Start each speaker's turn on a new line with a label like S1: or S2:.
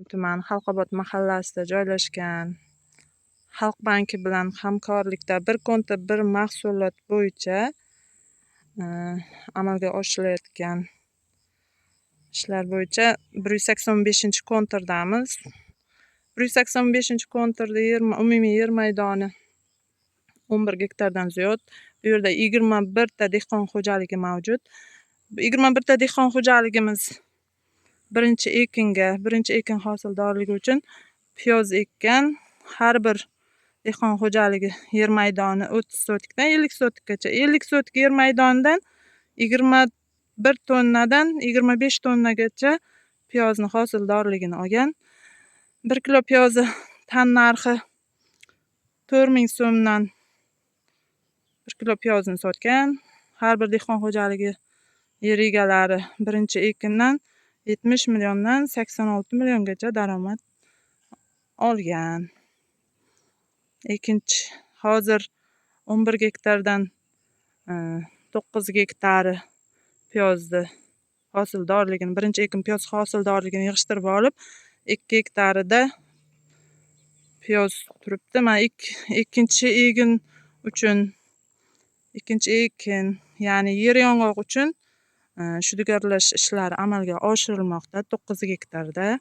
S1: tuman Xalqobod mahallasida joylashgan. Xalq banki bilan hamkorlikda bir konta bir mahsulot bo'yicha amalga oshirilayotgan ishlar bo'yicha 185-kontirdamiz. 185-kontirda umumiy yer maydoni 11 gektardan ziyod. Bu yerda 21 ta dehqon xo'jaligi mavjud. 21 ta dehqon xo'jaligimiz birinchi ekin hosildorligi uchun piyoz ekkan. Har bir dehqon xo'jaligi yer maydoni 30 sotikdan 50 sotikgacha. 50 sotik yer maydonidan 21 tonnadan 25 tonnagacha piyozni hosildorligini olgan. 1 kilo piyozi tan narxi 4000 so'mdan 1 kilo piyozni sotgan. Har bir dehqon xo'jaligi yer egalari birinchi ekindan 70 milliondan 86 milliongacha daromad olgan. Hozir 11 gektardan 9 gektari piyozni hosildorligini, birinchi ekin piyoz hosildorligini yig'ishtirib olib, 2 gektarida piyoz turibdi. Mana ikkinchi ekin, ya'ni yer yong'oq uchun shudigarlash ishlari amalga oshirilmoqda 9 gektarda.